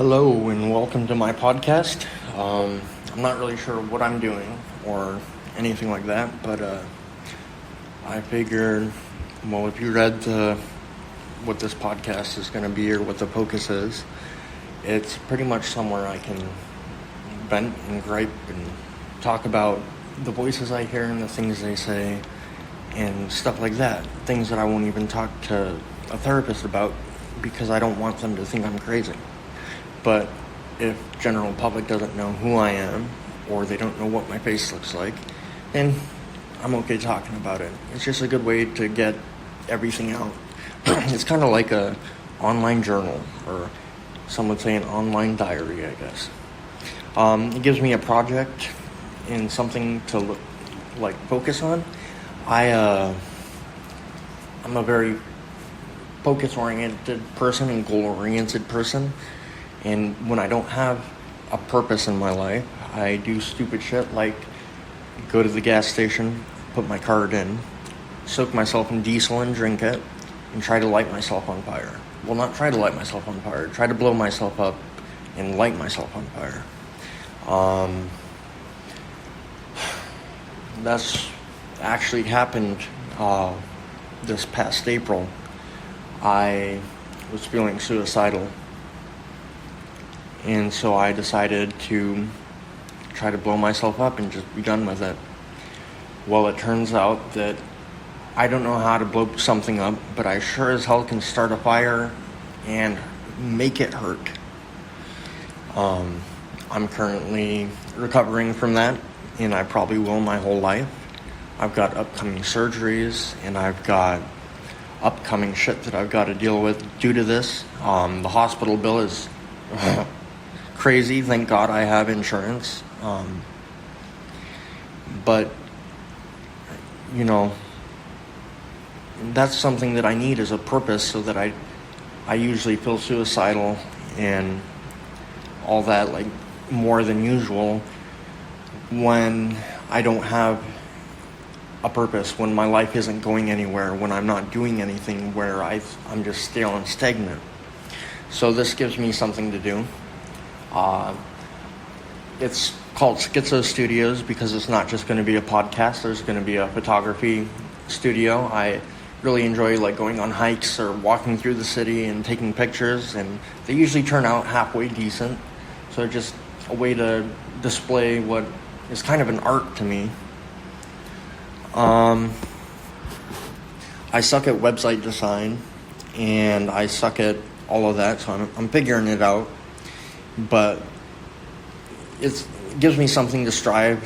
Hello and welcome to my podcast. I'm not really sure what I'm doing or anything like that, but I figured, well, if you read what this podcast is going to be or what the focus is, it's pretty much somewhere I can vent and gripe and talk about the voices I hear and the things they say and stuff like that. Things that I won't even talk to a therapist about because I don't want them to think I'm crazy. But if general public doesn't know who I am or they don't know what my face looks like, then I'm okay talking about it. It's just a good way to get everything out. It's kind of like a online journal, or some would say an online diary, I guess. It gives me a project and something to focus on. I'm a very focus-oriented person and goal-oriented person. And when I don't have a purpose in my life, I do stupid shit like go to the gas station, put my card in, soak myself in diesel and drink it, and try to light myself on fire. Well, not try to light myself on fire, try to blow myself up and light myself on fire. That's actually happened this past April. I was feeling suicidal. And so I decided to try to blow myself up and just be done with it. Well, it turns out that I don't know how to blow something up, but I sure as hell can start a fire and make it hurt. I'm currently recovering from that, and I probably will my whole life. I've got upcoming surgeries, and I've got upcoming shit that I've got to deal with due to this. The hospital bill is crazy. Thank God I have insurance. But, that's something that I need as a purpose, so that I usually feel suicidal and all that, like, more than usual when I don't have a purpose, when my life isn't going anywhere, when I'm not doing anything, where I'm just stale and stagnant. So this gives me something to do. It's called Schizo Studios because it's not just going to be a podcast. There's going to be a photography studio. I really enjoy going on hikes or walking through the city and taking pictures, and they usually turn out halfway decent. So just a way to display what is kind of an art to me. I suck at website design and I suck at all of that, so I'm figuring it out. But it gives me something to strive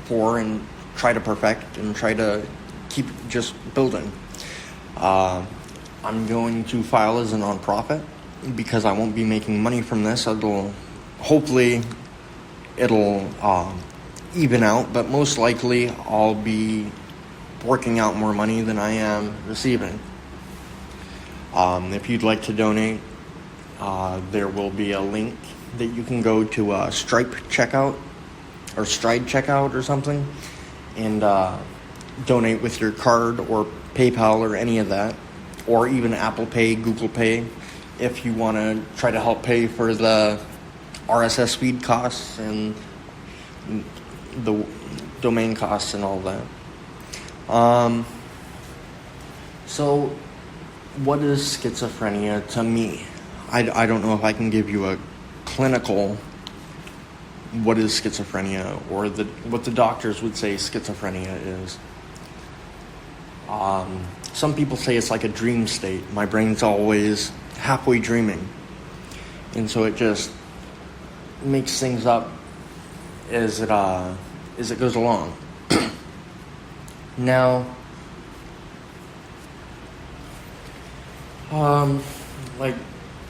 for and try to perfect and try to keep just building. I'm going to file as a nonprofit because I won't be making money from this. Hopefully it'll even out, but most likely I'll be working out more money than I am receiving. If you'd like to donate, there will be a link that you can go to Stripe checkout or Stride checkout or something and donate with your card or PayPal or any of that, or even Apple Pay, Google Pay, if you want to try to help pay for the RSS feed costs and the domain costs and all that. So what is schizophrenia to me? I don't know if I can give you a clinical what is schizophrenia or what the doctors would say schizophrenia is. Some people say it's like a dream state. My brain's always halfway dreaming, and so it just makes things up as it goes along. Now,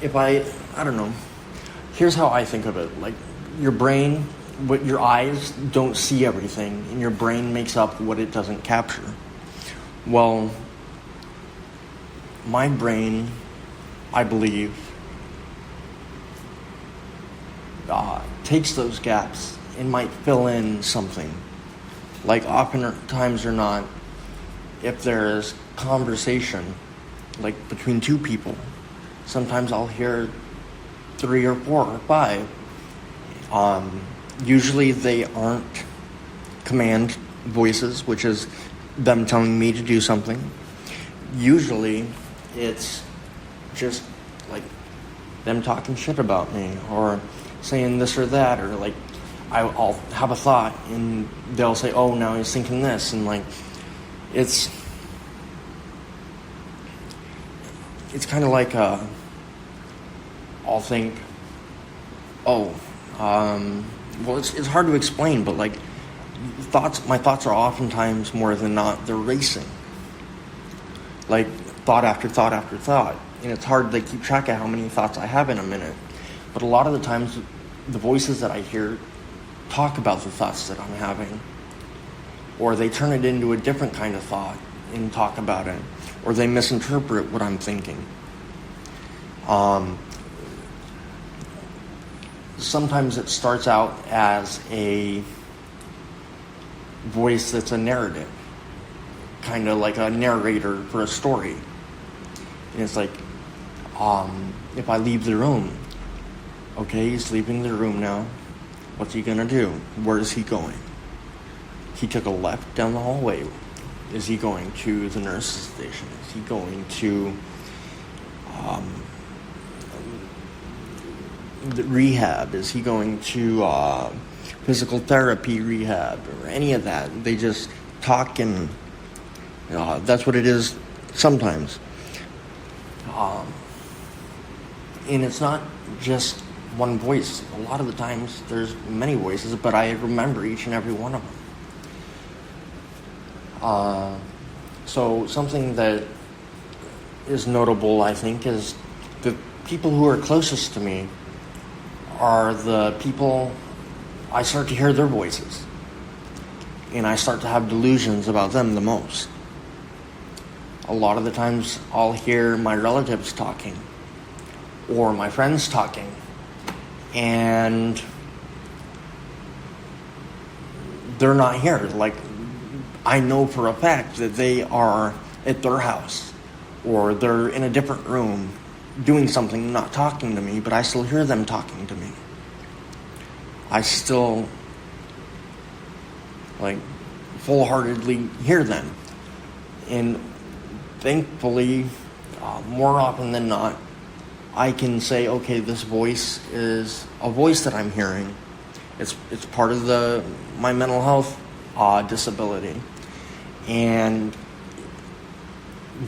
if I don't know, here's how I think of it. Like, your brain, your eyes don't see everything, and your brain makes up what it doesn't capture. Well, my brain, I believe, takes those gaps and might fill in something. Like, oftentimes or not, if there's conversation, like between two people, sometimes I'll hear 3 or 4 or 5. Usually they aren't command voices, which is them telling me to do something. Usually it's just like them talking shit about me or saying this or that, or like I'll have a thought and they'll say, oh, now he's thinking this, and like it's kind of like I'll think, oh, well, it's hard to explain, but like my thoughts are oftentimes, more than not, they're racing. Like thought after thought after thought. And it's hard to keep track of how many thoughts I have in a minute. But a lot of the times, the voices that I hear talk about the thoughts that I'm having. Or they turn it into a different kind of thought and talk about it. Or they misinterpret what I'm thinking. Sometimes it starts out as a voice that's a narrative. Kind of like a narrator for a story. And it's like, if I leave the room, okay, he's leaving the room now. What's he gonna do? Where is he going? He took a left down the hallway. Is he going to the nurse's station? Is he going to the rehab? Is he going to physical therapy rehab or any of that? They just talk, and that's what it is sometimes. And it's not just one voice. A lot of the times there's many voices, but I remember each and every one of them. So something that is notable, I think, is the people who are closest to me are the people I start to hear their voices. And I start to have delusions about them the most. A lot of the times I'll hear my relatives talking or my friends talking, and they're not here. Like, I know for a fact that they are at their house or they're in a different room doing something, not talking to me, but I still hear them talking to me. I still full-heartedly hear them. And thankfully, more often than not, I can say, okay, this voice is a voice that I'm hearing. It's part of my mental health disability, and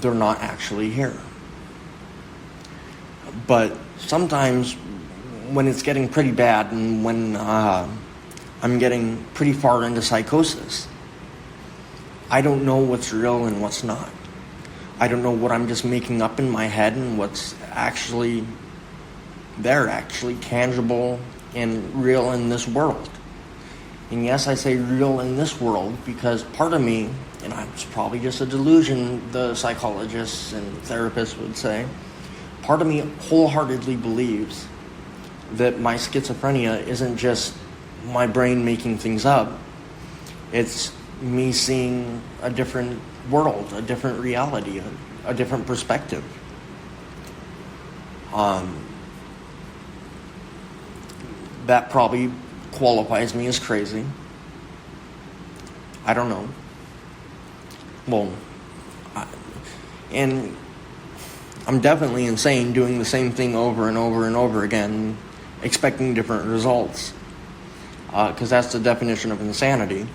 they're not actually here. But sometimes when it's getting pretty bad and when I'm getting pretty far into psychosis, I don't know what's real and what's not. I don't know what I'm just making up in my head and what's actually there, actually tangible and real in this world. And yes, I say real in this world because part of me, and it's probably just a delusion, the psychologists and therapists would say, part of me wholeheartedly believes that my schizophrenia isn't just my brain making things up. It's me seeing a different world, a different reality, a different perspective. That probably qualifies me as crazy. I don't know. Well, and I'm definitely insane doing the same thing over and over and over again, expecting different results. Because that's the definition of insanity.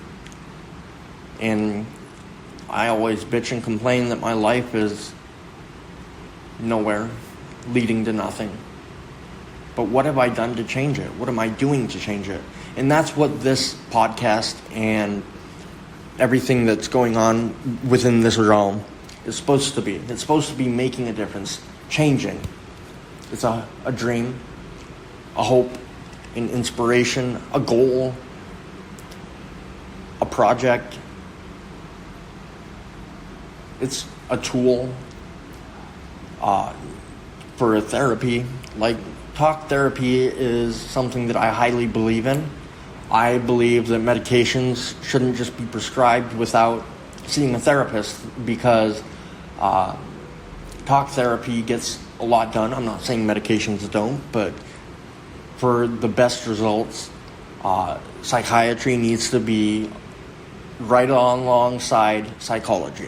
And I always bitch and complain that my life is nowhere, leading to nothing. But what have I done to change it? What am I doing to change it? And that's what this podcast and everything that's going on within this realm is supposed to be. It's supposed to be making a difference, changing. It's a dream, a hope, an inspiration, a goal, a project. It's a tool for a therapy. Like, talk therapy is something that I highly believe in. I believe that medications shouldn't just be prescribed without seeing a therapist because talk therapy gets a lot done. I'm not saying medications don't, but for the best results, psychiatry needs to be right alongside psychology.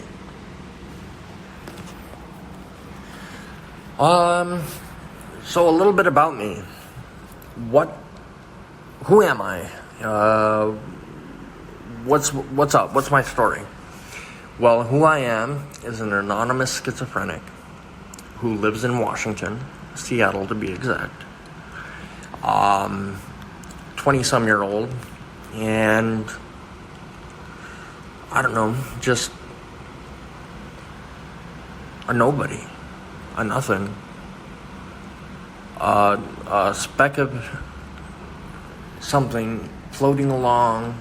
So a little bit about me. Who am I? What's up? What's my story? Well, who I am is an anonymous schizophrenic who lives in Washington, Seattle to be exact. 20-some-year-old, and I don't know, just a nobody, a nothing, a speck of something floating along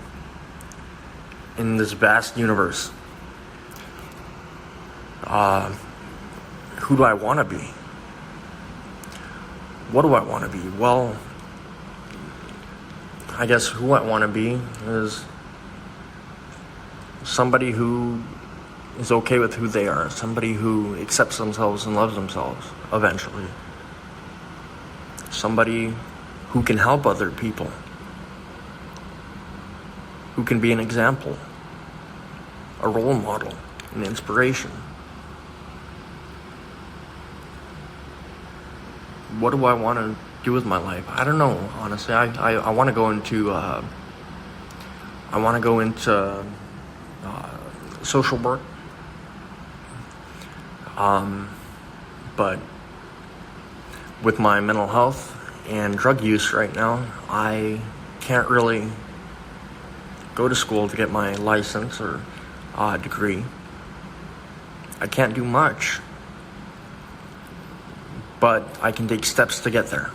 in this vast universe. Who do I want to be? What do I want to be? Well, I guess who I want to be is somebody who is okay with who they are, somebody who accepts themselves and loves themselves eventually, somebody who can help other people, who can be an example, a role model, an inspiration. What do I want to do with my life? I don't know, honestly. I want to go into social work. But with my mental health and drug use right now, I can't really go to school to get my license or degree. I can't do much, but I can take steps to get there.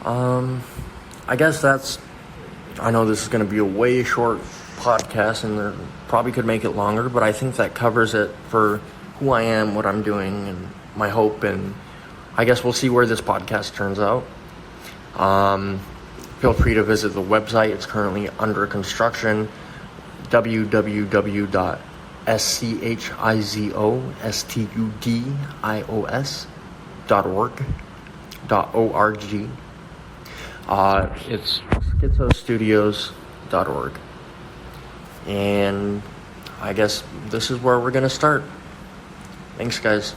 I guess I know this is going to be a way short podcast and probably could make it longer, but I think that covers it for who I am, what I'm doing, and my hope, and I guess we'll see where this podcast turns out. Feel free to visit the website. It's currently under construction, www.schizostudios.org. It's schizostudios.org. And I guess this is where we're going to start. Thanks, guys.